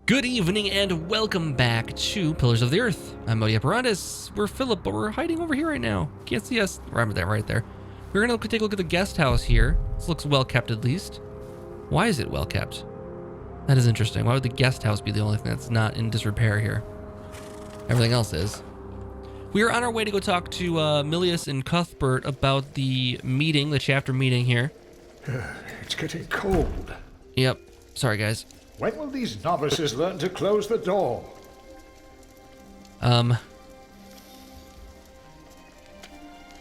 Good evening and welcome back to Pillars of the Earth. I'm Modi Apparatus. We're Philip, but we're hiding over here right now. Can't see us. Remember that right there. We're gonna take a look at the guest house here. This looks well kept at least. Why is it well kept? That is interesting. Why would the guest house be the only thing that's not in disrepair here? Everything else is. We are on our way to go talk to Milius and Cuthbert about the meeting, the chapter meeting here. It's getting cold. Yep. Sorry, guys. When will these novices learn to close the door?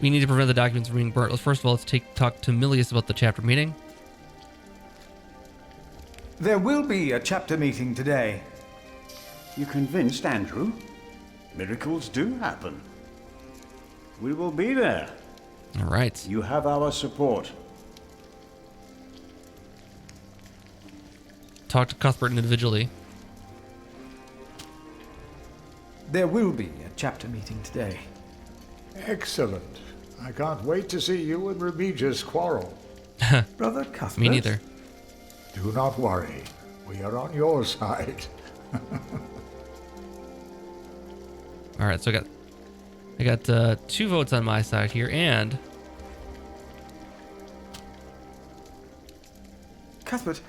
We need to prevent the documents from being burnt. First of all, let's talk to Milius about the chapter meeting. There will be a chapter meeting today. You convinced Andrew? Miracles do happen. We will be there. All right. You have our support. Talk to Cuthbert individually. There will be a chapter meeting today. Excellent. I can't wait to see you and Remigius quarrel. Brother Cuthbert? Me neither. Do not worry. We are on your side. All right, so I got 2 votes on my side here, and Cuthbert,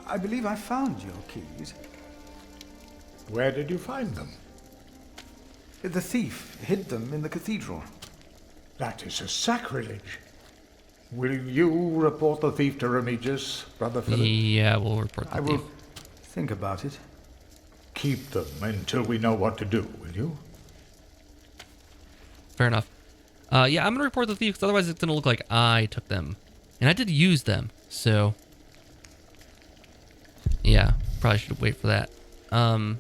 I believe I found your keys. Where did you find them? The thief hid them in the cathedral. That is a sacrilege. Will you report the thief to Remigius, Brother Philip? yeah, we'll report the I will thief. think about it. Keep them until we know what to do, will you? Fair enough. Yeah, I'm gonna report the thief because otherwise it's gonna look like I took them, and I did use them, so yeah, probably should wait for that. I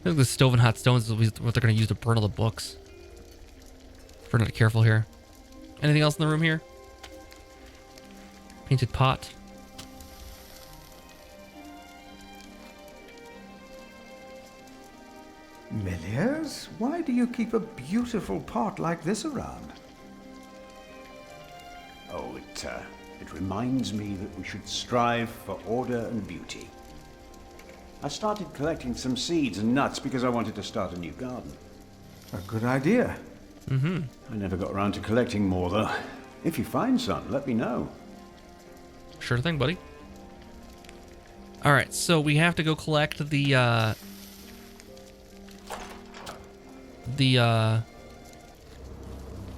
think the stove and hot stones is what they're gonna use to burn all the books. If we're not careful here. Anything else in the room here? Painted pot. Milius, why do you keep a beautiful pot like this around? Oh, it reminds me that we should strive for order and beauty. I started collecting some seeds and nuts because I wanted to start a new garden. A good idea. Mm-hmm. I never got around to collecting more, though. If you find some, let me know. Sure thing, buddy. All right, so we have to go collect the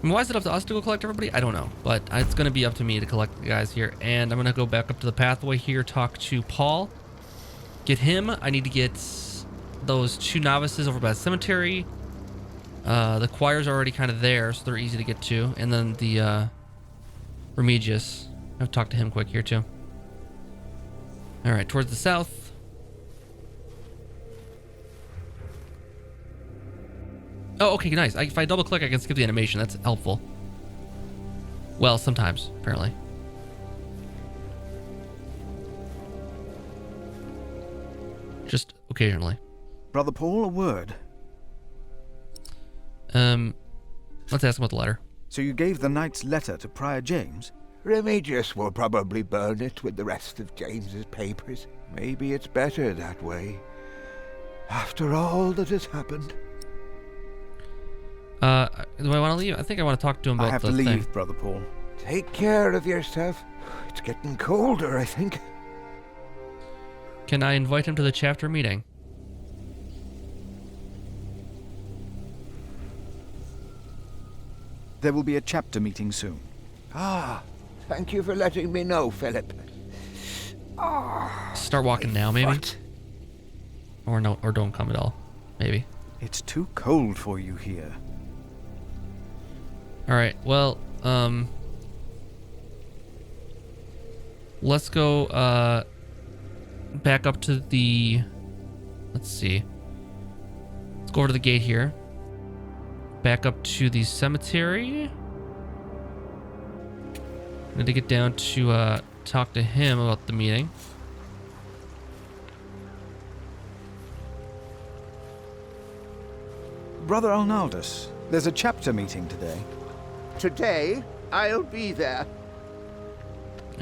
why is it up to us to go collect everybody? I don't know, but it's going to be up to me to collect the guys here. And I'm going to go back up to the pathway here, talk to Paul. Get him. I need to get those 2 novices over by the cemetery. The choir's already kind of there, so they're easy to get to. And then the Remigius. I have to talk to him quick here, too. All right, towards the south. Oh, okay, nice. If I double click, I can skip the animation. That's helpful. Well, sometimes, apparently. Just occasionally. Brother Paul, a word. Let's ask him about the letter. So you gave the knight's letter to Prior James? Remigius will probably burn it with the rest of James's papers. Maybe it's better that way. After all that has happened. Do I want to leave? I think I want to talk to him about I have the to leave, thing. Brother Paul. Take care of yourself. It's getting colder, I think. Can I invite him to the chapter meeting? There will be a chapter meeting soon. Ah, thank you for letting me know, Philip. Start walking now, maybe? What? Or no, or don't come at all. Maybe. It's too cold for you here. All right. Well, let's go back up to the. Let's see. Let's go over to the gate here. Back up to the cemetery. I'm going to get down to talk to him about the meeting. Brother Arnaldus, there's a chapter meeting today. Today, I'll be there.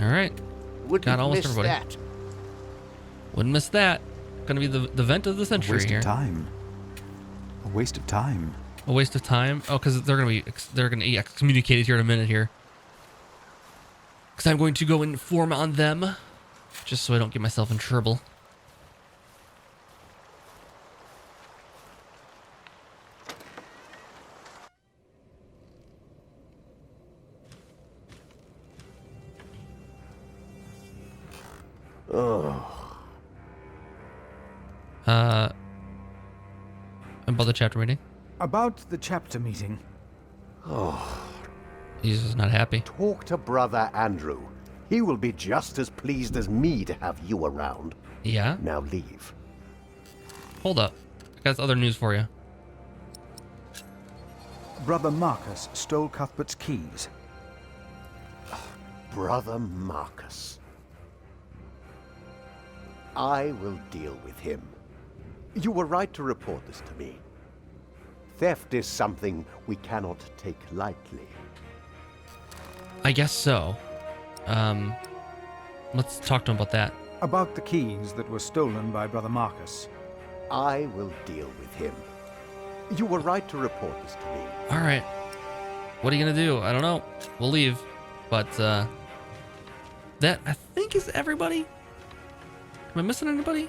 All right. Wouldn't Got almost miss everybody. that. Wouldn't miss that. gonna be the event of the century Waste here. of time. A waste of time. A waste of time? Oh, because they're gonna be excommunicated here in a minute here. Because I'm going to go inform on them, just so I don't get myself in trouble. About the chapter meeting. About the chapter meeting. He's just not happy. Talk to Brother Andrew. He will be just as pleased as me to have you around. Yeah? Now leave. Hold up. I got other news for you. Brother Marcus stole Cuthbert's keys. Brother Marcus. I will deal with him. You were right to report this to me. Theft is something we cannot take lightly. I guess so. Let's talk to him about that. About the keys that were stolen by Brother Marcus. I will deal with him. You were right to report this to me. All right. What are you gonna do? I don't know. We'll leave. But that I think is everybody. Am I missing anybody?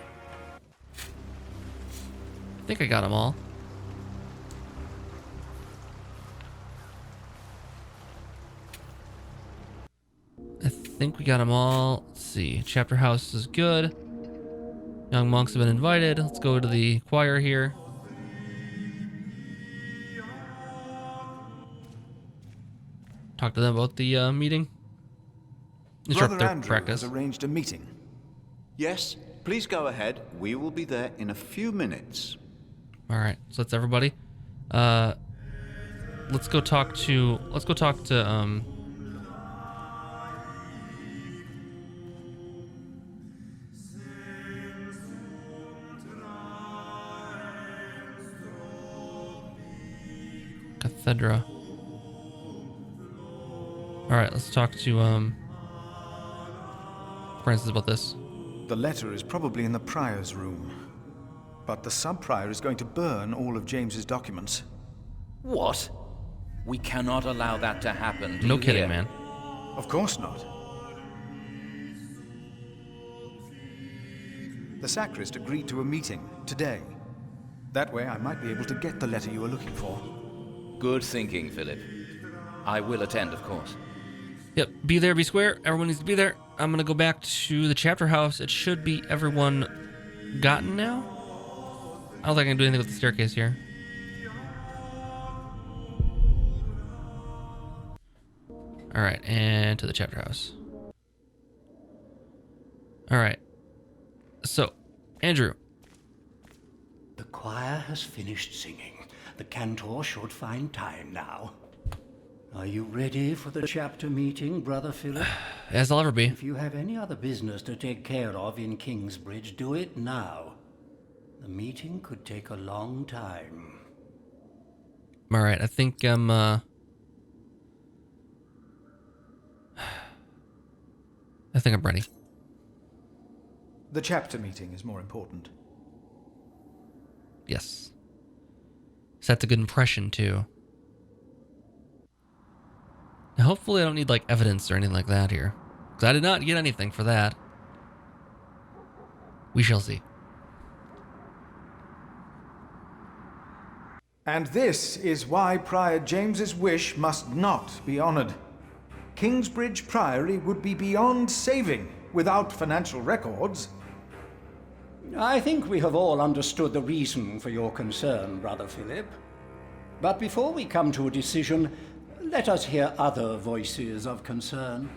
I think I got them all. I think we got them all. Let's see. Chapter house is good. Young monks have been invited. Let's go to the choir here. Talk to them about the meeting. Interrupt Brother their Andrew practice. has arranged a meeting. Yes, please go ahead. We will be there in a few minutes. All right, so that's everybody. Let's go talk to cathedral. All right, let's talk to Francis about this. The letter is probably in the prior's room. But the sub-prior is going to burn all of James's documents. What? We cannot allow that to happen. Do No you kidding, hear? man. Of course not. The sacrist agreed to a meeting today. That way I might be able to get the letter you were looking for. Good thinking, Philip. I will attend, of course. Yep, be there, be square. Everyone needs to be there. I'm gonna go back to the chapter house. It should be everyone gotten now. I don't think I can do anything with the staircase here. All right, and to the chapter house. All right. So, Andrew. The choir has finished singing. The cantor should find time now. Are you ready for the chapter meeting, Brother Philip? As I'll ever be. If you have any other business to take care of in Kingsbridge, do it now. The meeting could take a long time. All right, I think I think I'm ready. The chapter meeting is more important. Yes. Sets a good impression, too. Now, hopefully I don't need, like, evidence or anything like that here. Because I did not get anything for that. We shall see. And this is why Prior James's wish must not be honored. Kingsbridge Priory would be beyond saving without financial records. I think we have all understood the reason for your concern, Brother Philip. But before we come to a decision, let us hear other voices of concern.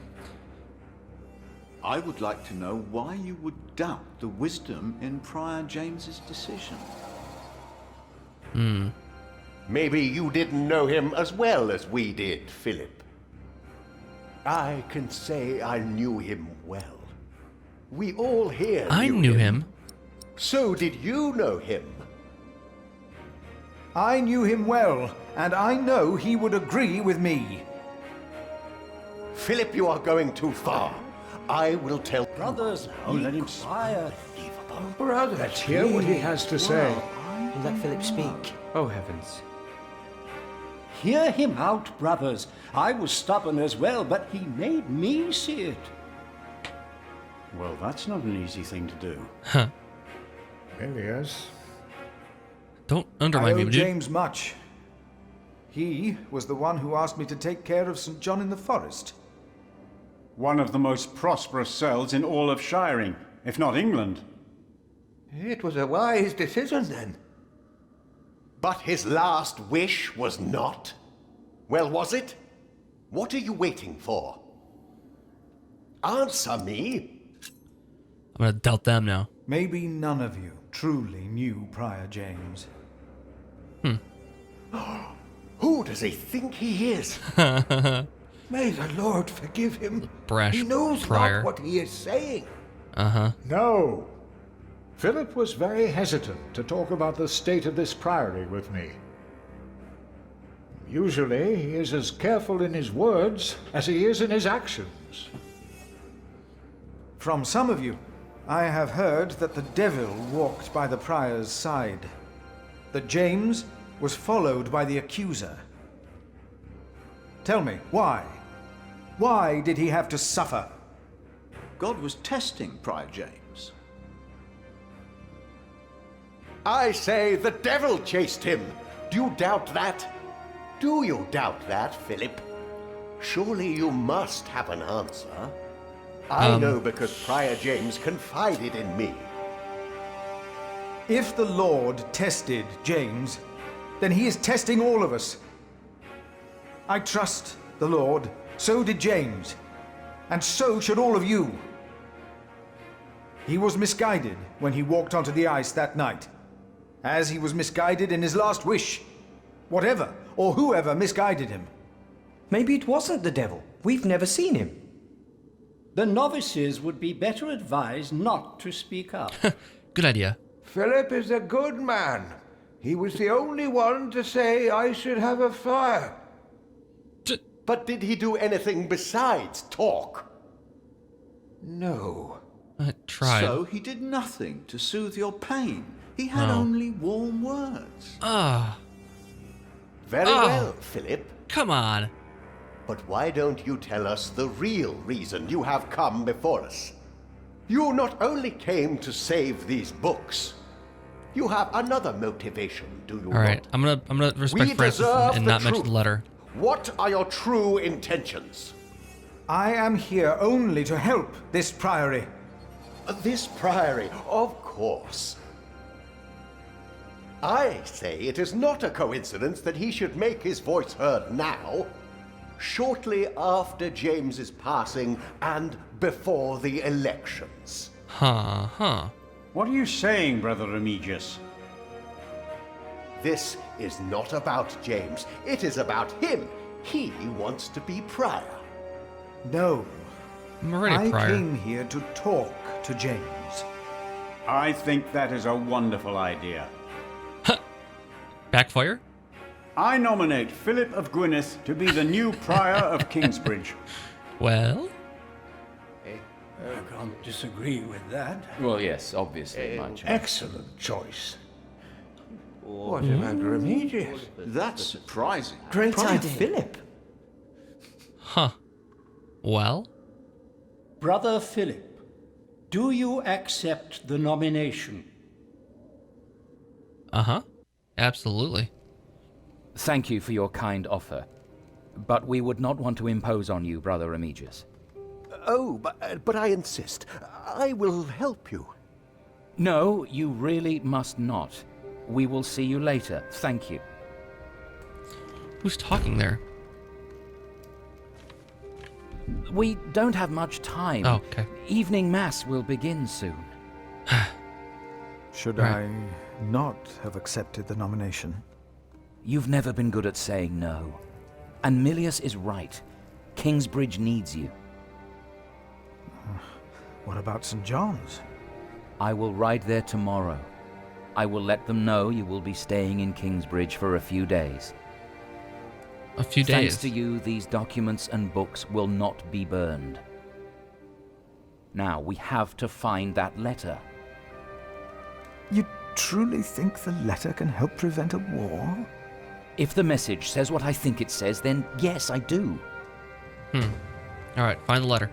I would like to know why you would doubt the wisdom in Prior James's decision. Maybe you didn't know him as well as we did, Philip. I can say I knew him well. We all here I knew him. So did you know him? I knew him well, and I know he would agree with me. Philip, you are going too far. I will tell Brothers, you. be quiet. Brother, let's hear what he has to say. Let Philip speak. Oh, heavens. Hear him out, brothers. I was stubborn as well, but he made me see it. Well, that's not an easy thing to do. Huh. Yes. Don't I undermine me, owe dude. James much. He was the one who asked me to take care of St. John in the Forest. One of the most prosperous cells in all of Shiring, if not England. It was a wise decision then. But his last wish was not? Well, was it? What are you waiting for? Answer me. I'm gonna doubt them now. Maybe none of you truly knew Prior James. Who does he think he is? May the Lord forgive him. Brash He knows prior. not what he is saying. Uh-huh. No. Philip was very hesitant to talk about the state of this priory with me. Usually, he is as careful in his words as he is in his actions. From some of you, I have heard that the devil walked by the prior's side, that James was followed by the accuser. Tell me, why? Why did he have to suffer? God was testing Prior James. I say the devil chased him. Do you doubt that? Do you doubt that, Philip? Surely you must have an answer. I know because Prior James confided in me. If the Lord tested James, then he is testing all of us. I trust the Lord, so did James, and so should all of you. He was misguided when he walked onto the ice that night, as he was misguided in his last wish. Whatever or whoever misguided him. Maybe it wasn't the devil. We've never seen him. The novices would be better advised not to speak up. Good idea. Philip is a good man. He was the only one to say I should have a fire. But did he do anything besides talk? No. I tried. So he did nothing to soothe your pain. He had only warm words. Very well, Philip. Come on. But why don't you tell us the real reason you have come before us? You not only came to save these books, you have another motivation, do you All right, not? I'm gonna respect We Francis deserve and the not mention truth. the letter. What are your true intentions? I am here only to help this priory. This priory, of course. I say it is not a coincidence that he should make his voice heard now, shortly after James's passing and before the elections. Huh. What are you saying, Brother Remigius? This is not about James. It is about him. He wants to be prior. No, I'm already I prior. came here to talk to James. I think that is a wonderful idea. Backfire? I nominate Philip of Gwynedd to be the new prior of Kingsbridge. Well, I can't disagree with that. Well, yes, obviously, my child. Excellent choice. What about Remigius? That's surprising. Great Prior idea. Philip. huh. Well, Brother Philip, do you accept the nomination? uh-huh. Absolutely. Thank you for your kind offer, but we would not want to impose on you, Brother Remigius. Oh, but I insist. I will help you. No, you really must not. We will see you later. Thank you. Who's talking there? We don't have much time. Oh, okay. Evening Mass will begin soon. Should Right. I not have accepted the nomination? You've never been good at saying no. And Milius is right. Kingsbridge needs you. What about St. John's? I will ride there tomorrow. I will let them know you will be staying in Kingsbridge for a few days. A few Thanks days. to you, these documents and books will not be burned. Now, we have to find that letter. You truly think the letter can help prevent a war? If the message says what I think it says, then yes, I do. All right, find the letter.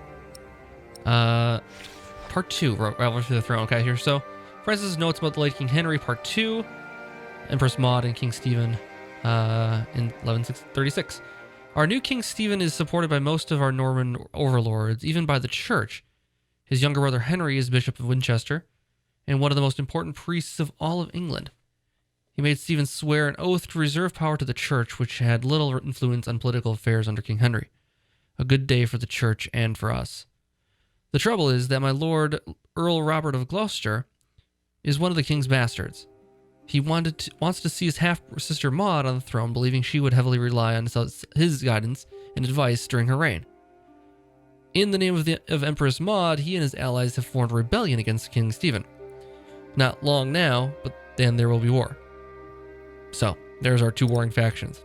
Part 2, Rivalry for the Throne. Okay, here. So, Francis' notes about the late King Henry, Part 2, Empress Maud and King Stephen in 1136. Our new King Stephen is supported by most of our Norman overlords, even by the church. His younger brother Henry is Bishop of Winchester and one of the most important priests of all of England. He made Stephen swear an oath to reserve power to the church, which had little influence on political affairs under King Henry. A good day for the church and for us. The trouble is that my lord, Earl Robert of Gloucester, is one of the king's bastards. He wants to see his half-sister Maud on the throne, believing she would heavily rely on his guidance and advice during her reign. In the name of Empress Maud, he and his allies have formed a rebellion against King Stephen. Not long now, but then there will be war. So, there's our two warring factions.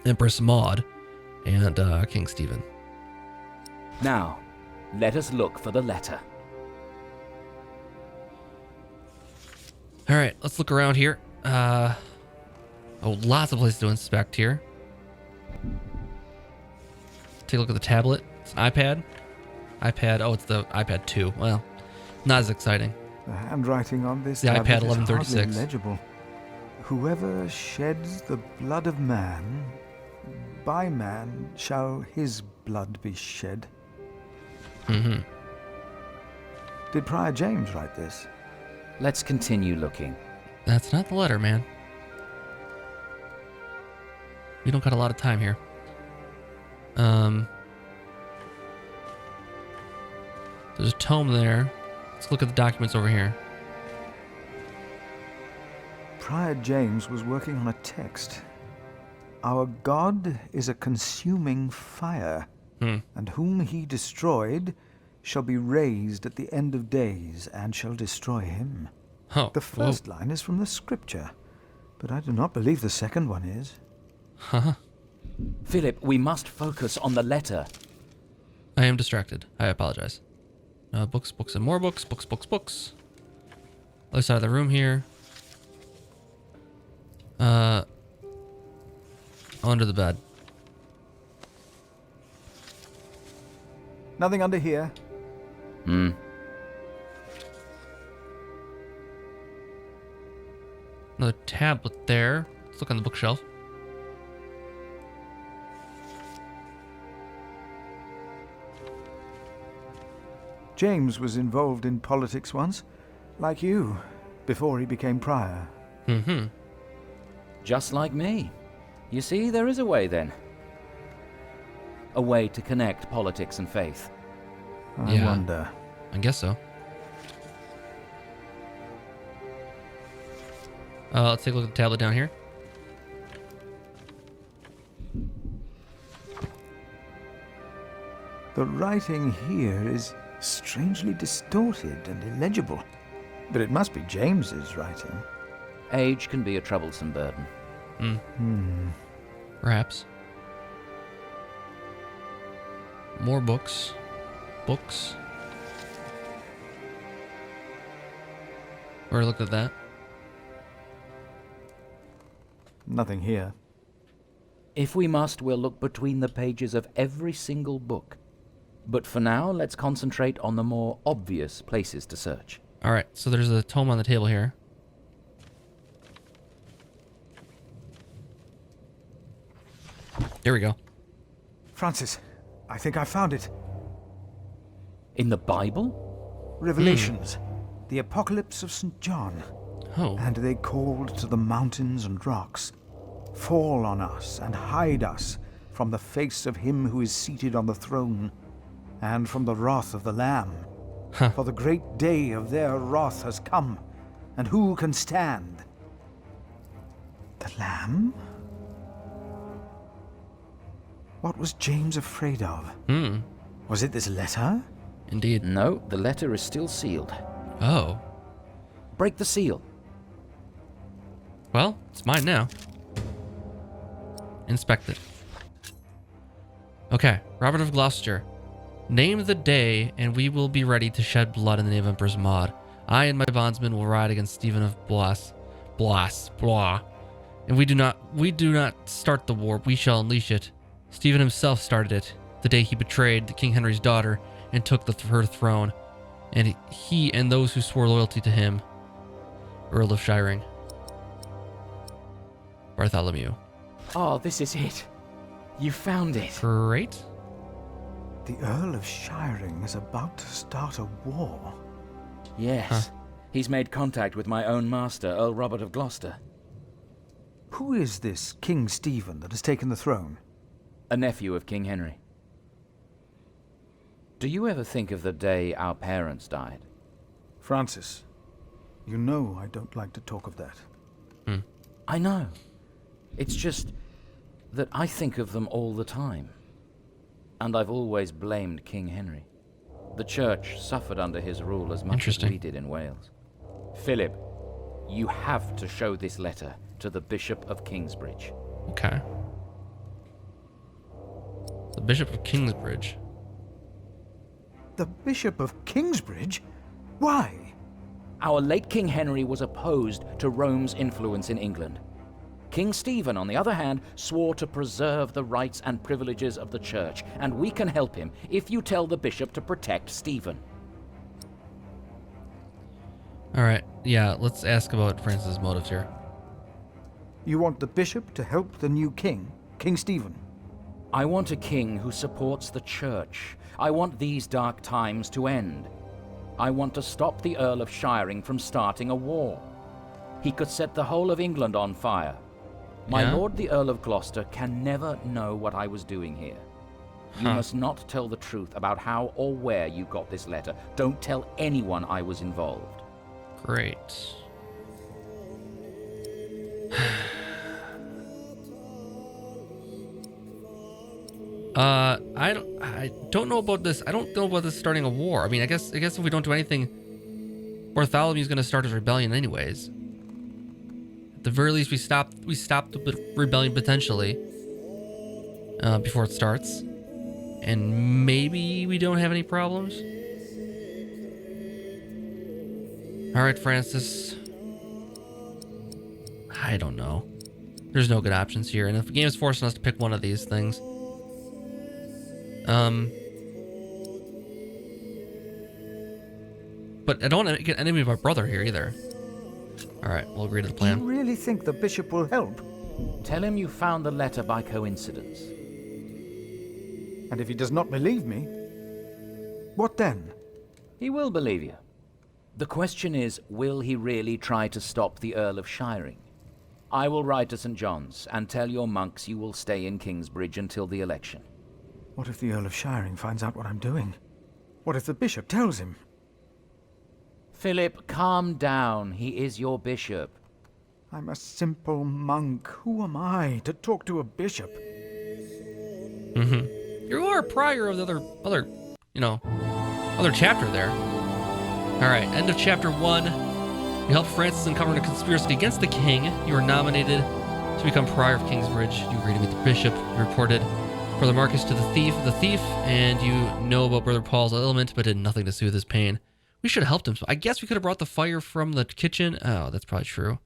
Empress Maud and King Stephen. Now, let us look for the letter. All right, let's look around here. Lots of places to inspect here. Take a look at the tablet. It's an iPad. Oh, it's the iPad 2. Well, not as exciting. The handwriting on this The tablet iPad is 1136. hardly legible. Whoever sheds the blood of man, by man shall his blood be shed. Mm-hmm. Did Prior James write this? Let's continue looking. That's not the letter, man. We don't got a lot of time here. There's a tome there. Let's look at the documents over here. Prior James was working on a text. Our God is a consuming fire, and whom he destroyed shall be raised at the end of days and shall destroy him. Oh, the first line is from the scripture, but I do not believe the second one is. Huh? Philip, we must focus on the letter. I am distracted. I apologize. Books, and more books. Books. Other side of the room here. Under the bed. Nothing under here. Another tablet there. Let's look on the bookshelf. James was involved in politics once, like you, before he became prior. Mm-hmm. Just like me. You see, there is a way then. A way to connect politics and faith. I wonder. I guess so. Let's take a look at the tablet down here. The writing here is strangely distorted and illegible. But it must be James's writing. Age can be a troublesome burden. Perhaps. More books. Already looked at that. Nothing here. If we must, we'll look between the pages of every single book. But for now, let's concentrate on the more obvious places to search. All right, so there's a tome on the table here. There we go. Francis, I think I found it. In the Bible? Revelations. The Apocalypse of St. John. Oh. And they called to the mountains and rocks, fall on us and hide us from the face of him who is seated on the throne, and from the wrath of the Lamb. For the great day of their wrath has come, and who can stand? The Lamb? What was James afraid of? Was it this letter? Indeed. No, the letter is still sealed. Oh. Break the seal. Well, it's mine now. Inspect it. Okay, Robert of Gloucester. Name the day, and we will be ready to shed blood in the name of Empress Maud. I and my bondsmen will ride against Stephen of Blois. And we do not start the war, we shall unleash it. Stephen himself started it, the day he betrayed King Henry's daughter and took her throne. And he and those who swore loyalty to him. Earl of Shiring. Bartholomew. Oh, this is it. You found it. Great. The Earl of Shiring is about to start a war. Yes. Huh. He's made contact with my own master, Earl Robert of Gloucester. Who is this King Stephen that has taken the throne? A nephew of King Henry. Do you ever think of the day our parents died? Francis, you know I don't like to talk of that. I know. It's just that I think of them all the time. And I've always blamed King Henry. The church suffered under his rule as much as we did in Wales. Philip, you have to show this letter to the Bishop of Kingsbridge. Okay. The Bishop of Kingsbridge. The Bishop of Kingsbridge? Why? Our late King Henry was opposed to Rome's influence in England. King Stephen, on the other hand, swore to preserve the rights and privileges of the church, and we can help him if you tell the bishop to protect Stephen. All right. Yeah, let's ask about Francis' motives here. You want the bishop to help the new king, King Stephen? I want a king who supports the church. I want these dark times to end. I want to stop the Earl of Shiring from starting a war. He could set the whole of England on fire. My lord the Earl of Gloucester can never know what I was doing here. You must not tell the truth about how or where you got this letter. Don't tell anyone I was involved. Great. I don't know about this. I don't know about this starting a war. I mean, I guess if we don't do anything, Bartholomew's going to start his rebellion anyways. At the very least, we stop the rebellion potentially before it starts, and maybe we don't have any problems. All right, Francis. I don't know. There's no good options here, and if the game is forcing us to pick one of these things, but I don't want to get enemy of my brother here either. All right, we'll agree to the plan. Do you really think the bishop will help? Tell him you found the letter by coincidence. And if he does not believe me, what then? He will believe you. The question is, will he really try to stop the Earl of Shiring? I will ride to St. John's and tell your monks you will stay in Kingsbridge until the election. What if the Earl of Shiring finds out what I'm doing? What if the bishop tells him? Philip, calm down. He is your bishop. I'm a simple monk. Who am I to talk to a bishop? You are a prior of the other chapter there. All right, end of chapter 1. You helped Francis uncover a conspiracy against the king. You were nominated to become prior of Kingsbridge. You agreed to meet the bishop. You reported Brother Marcus to the thief, and you know about Brother Paul's ailment, but did nothing to soothe his pain. We should have helped him. So I guess we could have brought the fire from the kitchen. Oh, that's probably true.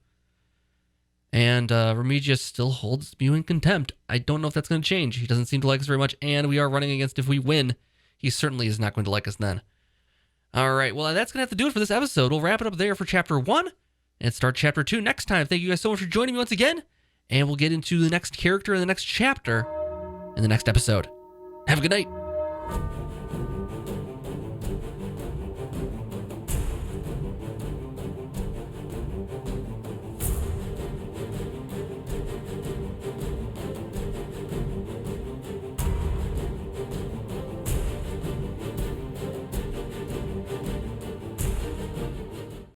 And Remigius still holds Mew in contempt. I don't know if that's going to change. He doesn't seem to like us very much, and we are running against, if we win, he certainly is not going to like us then. All right, well, that's going to have to do it for this episode. We'll wrap it up there for Chapter 1 and start Chapter 2 next time. Thank you guys so much for joining me once again, and we'll get into the next character in the next chapter in the next episode. Have a good night.